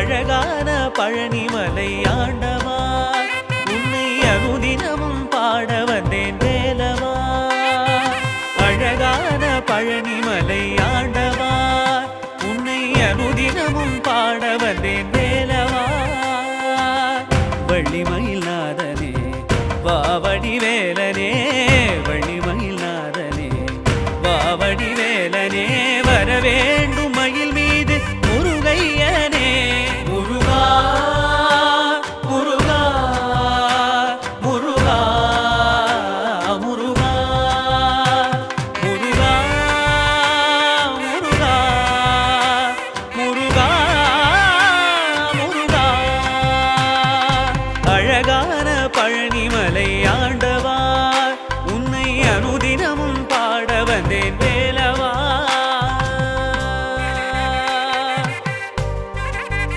அழகான பழனிமலை ஆண்டவா உன்னை அனுதினமும் பாட வந்தேன் வேலவா அழகான பழனிமலை ஆண்டவா உன்னை அனுதினமும் பாட வந்தேன் வேலவா வள்ளிமயில்